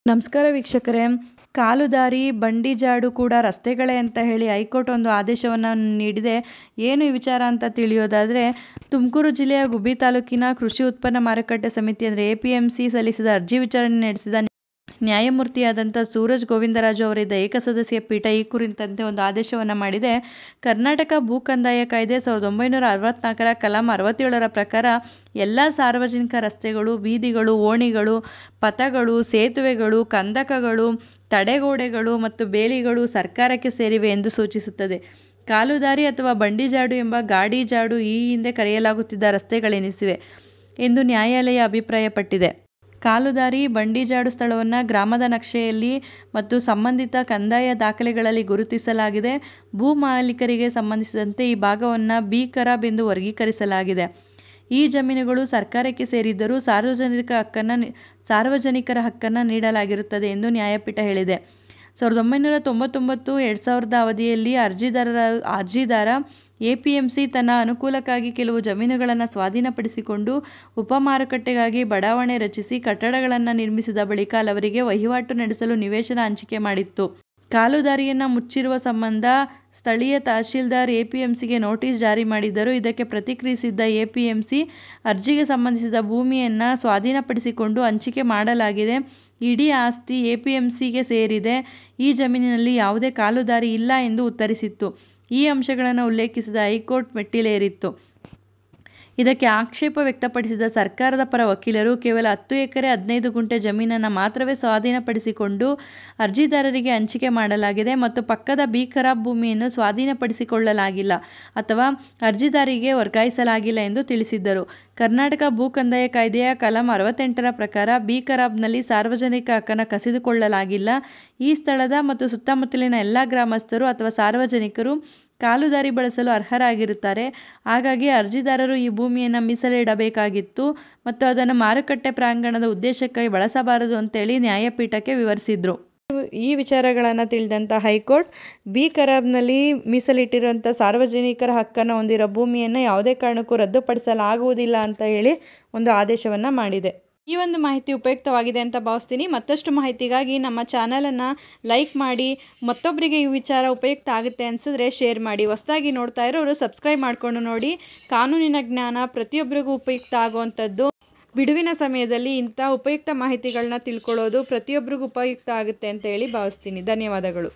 ನಮಸ್ಕಾರ ವೀಕ್ಷಕರೇ. ಕಾಲುದಾರಿ ಬಂಡಿಜಾಡು ಕೂಡ ರಸ್ತೆಗಳೇ ಅಂತ ಹೇಳಿ ಹೈಕೋರ್ಟ್ ಒಂದು ಆದೇಶವನ್ನು ನೀಡಿದೆ. ಏನು ಈ ವಿಚಾರ ಅಂತ ತಿಳಿಯೋದಾದರೆ, ತುಮಕೂರು ಜಿಲ್ಲೆಯ ಗುಬ್ಬಿ ತಾಲೂಕಿನ ಕೃಷಿ ಉತ್ಪನ್ನ ಮಾರುಕಟ್ಟೆ ಸಮಿತಿ ಅಂದರೆ APMC ಸಲ್ಲಿಸಿದ ಅರ್ಜಿ ವಿಚಾರಣೆ ನಡೆಸಿದ ನ್ಯಾಯಮೂರ್ತಿಯಾದಂಥ ಸೂರಜ್ ಗೋವಿಂದರಾಜು ಅವರಿದ್ದ ಏಕಸದಸ್ಯ ಪೀಠ ಈ ಕುರಿತಂತೆ ಒಂದು ಆದೇಶವನ್ನು ಮಾಡಿದೆ. ಕರ್ನಾಟಕ ಭೂ ಕಂದಾಯ ಕಾಯ್ದೆ 1964ರ ಕಲಂ 67ರ ಪ್ರಕಾರ ಎಲ್ಲ ಸಾರ್ವಜನಿಕ ರಸ್ತೆಗಳು, ಬೀದಿಗಳು, ಓಣಿಗಳು, ಪಥಗಳು, ಸೇತುವೆಗಳು, ಕಂದಕಗಳು, ತಡೆಗೋಡೆಗಳು ಮತ್ತು ಬೇಲಿಗಳು ಸರ್ಕಾರಕ್ಕೆ ಸೇರಿವೆ ಎಂದು ಸೂಚಿಸುತ್ತದೆ. ಕಾಲುದಾರಿ ಅಥವಾ ಬಂಡಿಜಾಡು ಎಂಬ ಗಾಡಿ ಜಾಡು ಈ ಹಿಂದೆ ಕರೆಯಲಾಗುತ್ತಿದ್ದ ರಸ್ತೆಗಳೆನಿಸಿವೆ ಎಂದು ನ್ಯಾಯಾಲಯ ಅಭಿಪ್ರಾಯಪಟ್ಟಿದೆ. ಕಾಲುದಾರಿ, ಬಂಡಿಜಾಡು ಸ್ಥಳವನ್ನು ಗ್ರಾಮದ ನಕ್ಷೆಯಲ್ಲಿ ಮತ್ತು ಸಂಬಂಧಿತ ಕಂದಾಯ ದಾಖಲೆಗಳಲ್ಲಿ ಗುರುತಿಸಲಾಗಿದೆ. ಭೂ ಮಾಲೀಕರಿಗೆ ಸಂಬಂಧಿಸಿದಂತೆ ಈ ಭಾಗವನ್ನು ಬಿ ಖರಾಬ್ ಎಂದು ವರ್ಗೀಕರಿಸಲಾಗಿದೆ. ಈ ಜಮೀನುಗಳು ಸರ್ಕಾರಕ್ಕೆ ಸೇರಿದ್ದರೂ ಸಾರ್ವಜನಿಕರ ಹಕ್ಕನ್ನು ನೀಡಲಾಗಿರುತ್ತದೆ ಎಂದು ನ್ಯಾಯಪೀಠ ಹೇಳಿದೆ. 1999-2000 ಅವಧಿಯಲ್ಲಿ ಅರ್ಜಿದಾರ APMC ತನ್ನ ಅನುಕೂಲಕ್ಕಾಗಿ ಕೆಲವು ಜಮೀನುಗಳನ್ನು ಸ್ವಾಧೀನಪಡಿಸಿಕೊಂಡು ಉಪಮಾರುಕಟ್ಟೆಗಾಗಿ ಬಡಾವಣೆ ರಚಿಸಿ ಕಟ್ಟಡಗಳನ್ನು ನಿರ್ಮಿಸಿದ ಬಳಿಕ ಅವರಿಗೆ ವಹಿವಾಟು ನಡೆಸಲು ನಿವೇಶನ ಹಂಚಿಕೆ ಮಾಡಿತ್ತು. ಕಾಲುದಾರಿಯನ್ನು ಮುಚ್ಚಿರುವ ಸಂಬಂಧ ಸ್ಥಳೀಯ ತಹಶೀಲ್ದಾರ್ APMCಗೆ ನೋಟಿಸ್ ಜಾರಿ ಮಾಡಿದ್ದರು. ಇದಕ್ಕೆ ಪ್ರತಿಕ್ರಿಯಿಸಿದ್ದ APMC, ಅರ್ಜಿಗೆ ಸಂಬಂಧಿಸಿದ ಭೂಮಿಯನ್ನು ಸ್ವಾಧೀನಪಡಿಸಿಕೊಂಡು ಹಂಚಿಕೆ ಮಾಡಲಾಗಿದೆ. ಇಡೀ ಆಸ್ತಿ APMCಗೆ ಸೇರಿದೆ. ಈ ಜಮೀನಿನಲ್ಲಿ ಯಾವುದೇ ಕಾಲುದಾರಿ ಇಲ್ಲ ಎಂದು ಉತ್ತರಿಸಿತ್ತು. ಈ ಅಂಶಗಳನ್ನು ಉಲ್ಲೇಖಿಸಿದ ಹೈಕೋರ್ಟ್ ಮೆಟ್ಟಿಲೇರಿತ್ತು. ಇದಕ್ಕೆ ಆಕ್ಷೇಪ ವ್ಯಕ್ತಪಡಿಸಿದ ಸರ್ಕಾರದ ಪರ ವಕೀಲರು, ಕೇವಲ 10 ಎಕರೆ 15 ಗುಂಟೆ ಜಮೀನನ್ನು ಮಾತ್ರವೇ ಸ್ವಾಧೀನಪಡಿಸಿಕೊಂಡು ಅರ್ಜಿದಾರರಿಗೆ ಹಂಚಿಕೆ ಮಾಡಲಾಗಿದೆ ಮತ್ತು ಪಕ್ಕದ ಬಿ ಖರಾಬ್ ಭೂಮಿಯನ್ನು ಸ್ವಾಧೀನಪಡಿಸಿಕೊಳ್ಳಲಾಗಿಲ್ಲ ಅಥವಾ ಅರ್ಜಿದಾರರಿಗೆ ವರ್ಗಾಯಿಸಲಾಗಿಲ್ಲ ಎಂದು ತಿಳಿಸಿದ್ದರು. ಕರ್ನಾಟಕ ಭೂ ಕಂದಾಯ ಕಾಯ್ದೆಯ ಕಲಂ 68ರ ಪ್ರಕಾರ ಬಿ ಖರಾಬ್ನಲ್ಲಿ ಸಾರ್ವಜನಿಕ ಹಕ್ಕನ್ನು ಕಸಿದುಕೊಳ್ಳಲಾಗಿಲ್ಲ. ಈ ಸ್ಥಳದ ಮತ್ತು ಸುತ್ತಮುತ್ತಲಿನ ಎಲ್ಲ ಗ್ರಾಮಸ್ಥರು ಅಥವಾ ಸಾರ್ವಜನಿಕರು ಕಾಲುದಾರಿ ಬಳಸಲು ಅರ್ಹರಾಗಿರುತ್ತಾರೆ. ಹಾಗಾಗಿ ಅರ್ಜಿದಾರರು ಈ ಭೂಮಿಯನ್ನು ಮೀಸಲಿಡಬೇಕಾಗಿತ್ತು ಮತ್ತು ಅದನ್ನು ಮಾರುಕಟ್ಟೆ ಪ್ರಾಂಗಣದ ಉದ್ದೇಶಕ್ಕಾಗಿ ಬಳಸಬಾರದು ಅಂತೇಳಿ ನ್ಯಾಯಪೀಠಕ್ಕೆ ವಿವರಿಸಿದ್ರು. ಈ ವಿಚಾರಗಳನ್ನು ತಿಳಿದಂಥ ಹೈಕೋರ್ಟ್ ಬಿ ಖರಾಬ್ನಲ್ಲಿ ಮೀಸಲಿಟ್ಟಿರುವಂಥ ಸಾರ್ವಜನಿಕರ ಹಕ್ಕನ್ನು ಹೊಂದಿರೋ ಭೂಮಿಯನ್ನು ಯಾವುದೇ ಕಾರಣಕ್ಕೂ ರದ್ದುಪಡಿಸಲಾಗುವುದಿಲ್ಲ ಅಂತ ಹೇಳಿ ಒಂದು ಆದೇಶವನ್ನು ಮಾಡಿದೆ. ಈ ಒಂದು ಮಾಹಿತಿ ಉಪಯುಕ್ತವಾಗಿದೆ ಅಂತ ಭಾವಿಸ್ತೀನಿ. ಮತ್ತಷ್ಟು ಮಾಹಿತಿಗಾಗಿ ನಮ್ಮ ಚಾನಲನ್ನು ಲೈಕ್ ಮಾಡಿ, ಮತ್ತೊಬ್ಬರಿಗೆ ಈ ವಿಚಾರ ಉಪಯುಕ್ತ ಆಗುತ್ತೆ ಅನಿಸಿದ್ರೆ ಶೇರ್ ಮಾಡಿ. ಹೊಸದಾಗಿ ನೋಡ್ತಾ ಇರೋರು ಸಬ್ಸ್ಕ್ರೈಬ್ ಮಾಡಿಕೊಂಡು ನೋಡಿ. ಕಾನೂನಿನ ಜ್ಞಾನ ಪ್ರತಿಯೊಬ್ಬರಿಗೂ ಉಪಯುಕ್ತ ಆಗುವಂಥದ್ದು. ಬಿಡುವಿನ ಸಮಯದಲ್ಲಿ ಇಂಥ ಉಪಯುಕ್ತ ಮಾಹಿತಿಗಳನ್ನ ತಿಳ್ಕೊಳ್ಳೋದು ಪ್ರತಿಯೊಬ್ಬರಿಗೂ ಉಪಯುಕ್ತ ಆಗುತ್ತೆ ಅಂತ ಹೇಳಿ ಭಾವಿಸ್ತೀನಿ. ಧನ್ಯವಾದಗಳು.